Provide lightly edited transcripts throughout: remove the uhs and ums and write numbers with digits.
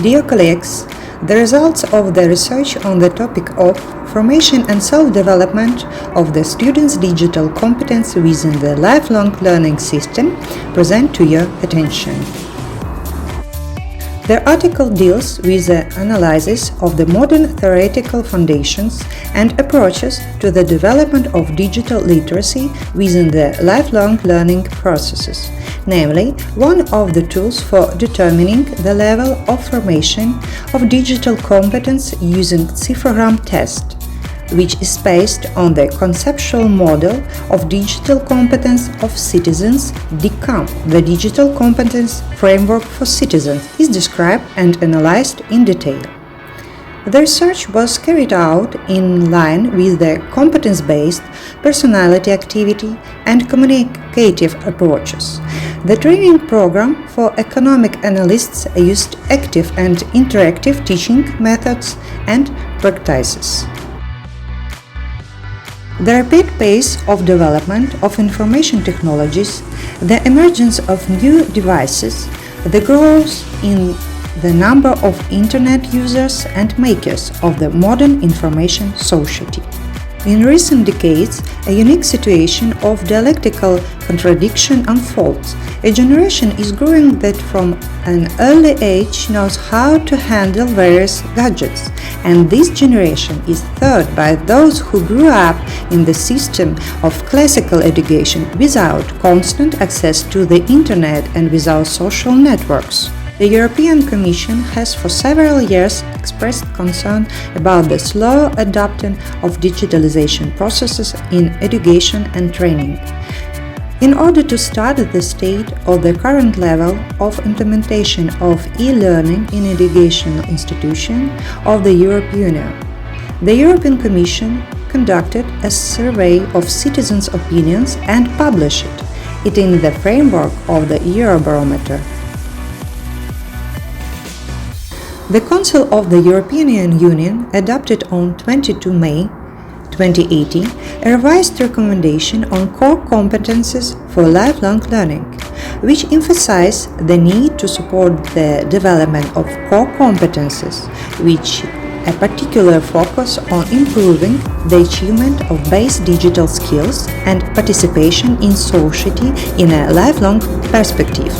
Dear colleagues, the results of the research on the topic of formation and self-development of the students' digital competence within the lifelong learning system present to your attention. The article deals with the analysis of the modern theoretical foundations and approaches to the development of digital literacy within the lifelong learning processes, namely, one of the tools for determining the level of formation of digital competence using ciphogram test, which is based on the conceptual model of digital competence of citizens. DCOMP, the Digital Competence Framework for Citizens, is described and analyzed in detail. The research was carried out in line with the competence-based personality activity and communicative approaches. The training program for economic analysts used active and interactive teaching methods and practices. The rapid pace of development of information technologies, the emergence of new devices, the growth in the number of Internet users and makers of the modern information society. In recent decades, a unique situation of dialectical contradiction unfolds. A generation is growing that from an early age knows how to handle various gadgets, and this generation is third by those who grew up in the system of classical education without constant access to the Internet and without social networks. The European Commission has for several years expressed concern about the slow adoption of digitalization processes in education and training. In order to study the state of the current level of implementation of e-learning in educational institutions of the European Union, the European Commission conducted a survey of citizens' opinions and published it in the framework of the Eurobarometer. The Council of the European Union adopted on 22 May 2018 a revised recommendation on core competences for lifelong learning, which emphasizes the need to support the development of core competences, which a particular focus on improving the achievement of base digital skills and participation in society in a lifelong perspective.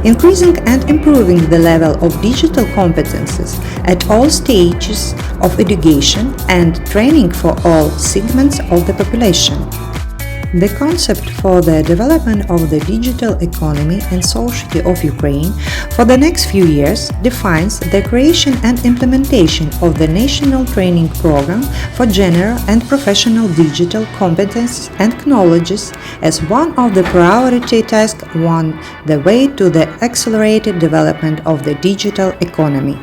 Increasing and improving the level of digital competences at all stages of education and training for all segments of the population. The concept for the development of the digital economy and society of Ukraine for the next few years defines the creation and implementation of the national training program for general and professional digital competences and knowledges as one of the priority tasks on the way to the accelerated development of the digital economy.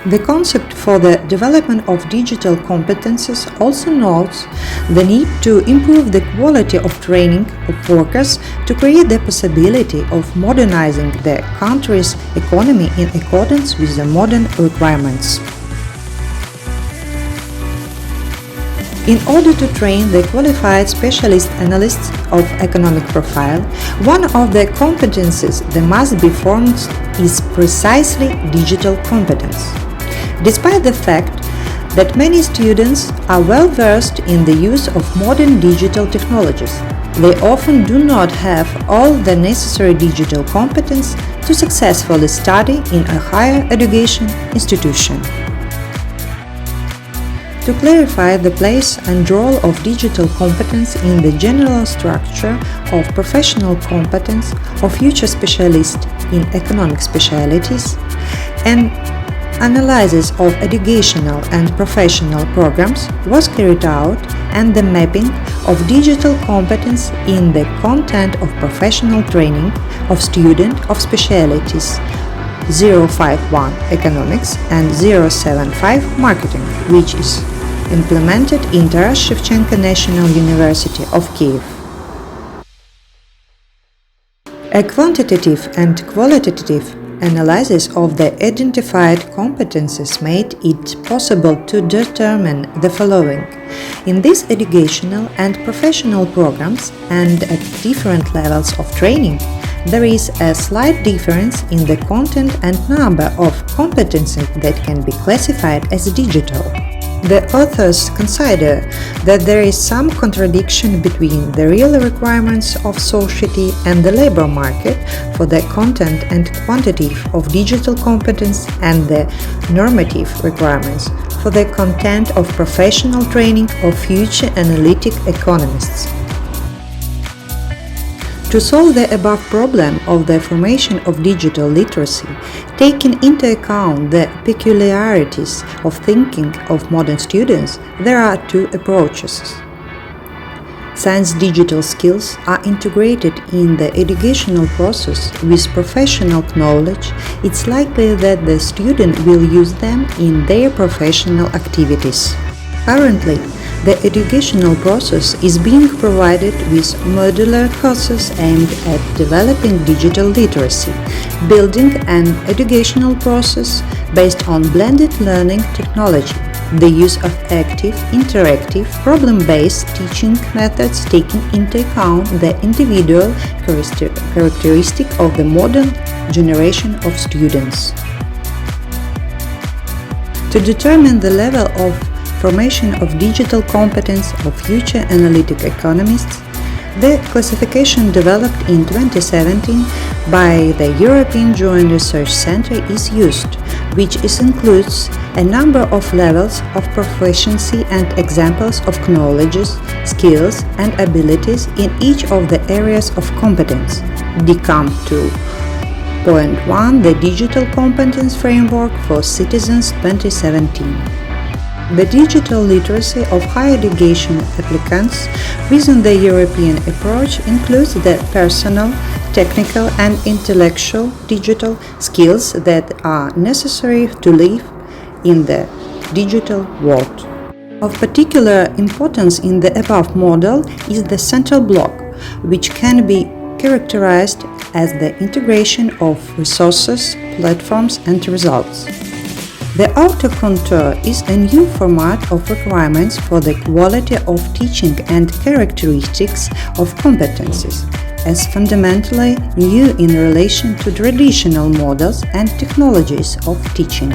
The concept for the development of digital competences also notes the need to improve the quality of training of workers to create the possibility of modernizing the country's economy in accordance with the modern requirements. In order to train the qualified specialist analysts of economic profile, one of the competences that must be formed is precisely digital competence. Despite the fact that many students are well versed in the use of modern digital technologies, they often do not have all the necessary digital competence to successfully study in a higher education institution. To clarify the place and role of digital competence in the general structure of professional competence of future specialists in economic specialties, an analysis of educational and professional programs was carried out, and the mapping of digital competence in the content of professional training of students of specialties 051 Economics and 075 Marketing, which is implemented in Taras Shevchenko National University of Kyiv. A quantitative and qualitative analysis of the identified competences made it possible to determine the following. In these educational and professional programs and at different levels of training, there is a slight difference in the content and number of competencies that can be classified as digital. The authors consider that there is some contradiction between the real requirements of society and the labor market for the content and quantity of digital competence and the normative requirements for the content of professional training of future analytic economists. To solve the above problem of the formation of digital literacy, taking into account the peculiarities of thinking of modern students, there are two approaches. Since digital skills are integrated in the educational process with professional knowledge, it's likely that the student will use them in their professional activities. Currently, the educational process is being provided with modular courses aimed at developing digital literacy, building an educational process based on blended learning technology, the use of active, interactive, problem-based teaching methods taking into account the individual characteristic of the modern generation of students. To determine the level of formation of digital competence of future analytic economists, the classification developed in 2017 by the European Joint Research Centre is used, which includes a number of levels of proficiency and examples of knowledges, skills and abilities in each of the areas of competence. DCOMP 2.1 The Digital Competence Framework for Citizens 2017. The digital literacy of higher education applicants within the European approach includes the personal, technical and intellectual digital skills that are necessary to live in the digital world. Of particular importance in the above model is the central block, which can be characterized as the integration of resources, platforms and results. The outer contour is a new format of requirements for the quality of teaching and characteristics of competencies, as fundamentally new in relation to traditional models and technologies of teaching.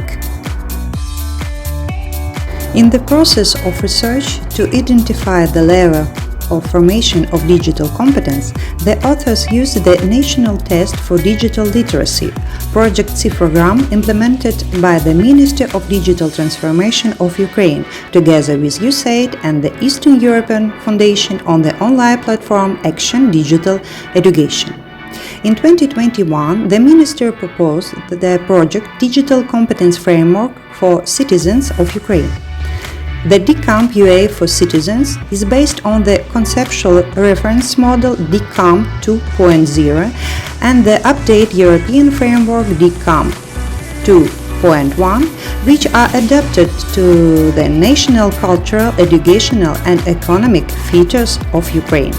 In the process of research to identify the level of formation of digital competence, the authors used the National Test for Digital Literacy, Project Cifrogram, implemented by the Ministry of Digital Transformation of Ukraine, together with USAID and the Eastern European Foundation on the online platform Action Digital Education. In 2021, the Ministry proposed the project Digital Competence Framework for Citizens of Ukraine. The DCOMP UA for Citizens is based on the conceptual reference model DCOMP 2.0 and the updated European framework DCOMP 2.1, which are adapted to the national cultural, educational and economic features of Ukraine.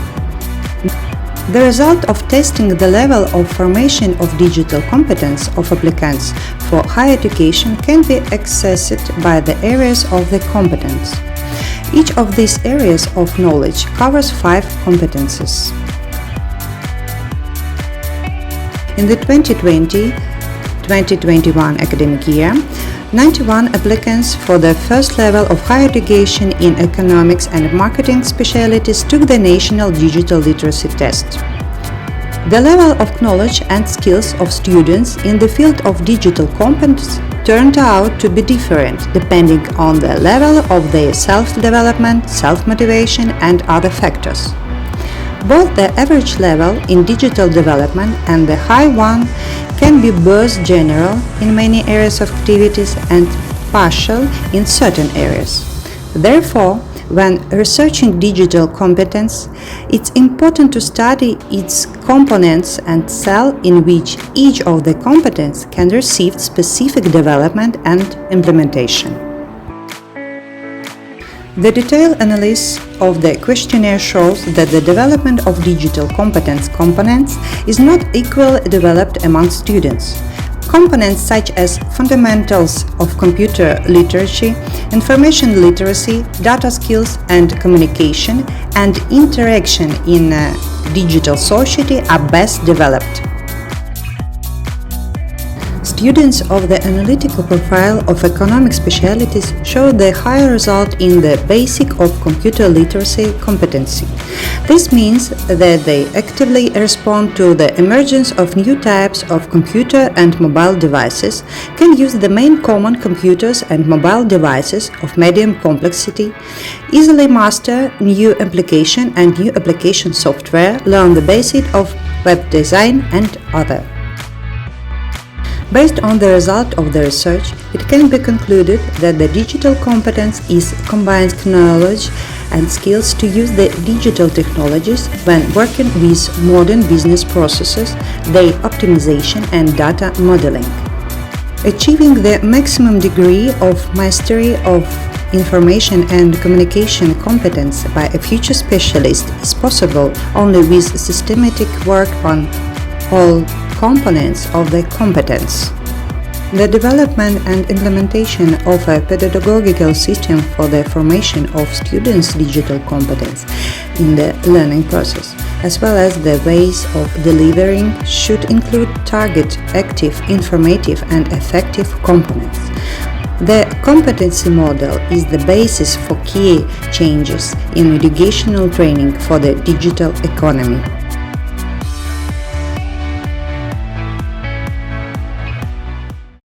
The result of testing the level of formation of digital competence of applicants for higher education can be accessed by the areas of the competence. Each of these areas of knowledge covers 5 competences. In the 2020-2021 academic year, 91 applicants for the first level of higher education in economics and marketing specialties took the National Digital Literacy Test. The level of knowledge and skills of students in the field of digital competence turned out to be different depending on the level of their self-development, self-motivation and other factors. Both the average level in digital development and the high one can be both general in many areas of activities and partial in certain areas. Therefore, when researching digital competence, it's important to study its components and cell in which each of the competences can receive specific development and implementation. The detailed analysis of the questionnaire shows that the development of digital competence components is not equally developed among students. Components such as fundamentals of computer literacy, information literacy, data skills and communication, and interaction in a digital society are best developed. Students of the analytical profile of economic specialties show the higher result in the basic of computer literacy competency. This means that they actively respond to the emergence of new types of computer and mobile devices, can use the main common computers and mobile devices of medium complexity, easily master new application and new application software, learn the basics of web design and other. Based on the result of the research, it can be concluded that the digital competence is combines knowledge and skills to use the digital technologies when working with modern business processes, their optimization and data modeling. Achieving the maximum degree of mastery of information and communication competence by a future specialist is possible only with systematic work on all components of the competence. The development and implementation of a pedagogical system for the formation of students' digital competence in the learning process, as well as the ways of delivering, should include target, active, informative, and effective components. The competency model is the basis for key changes in educational training for the digital economy.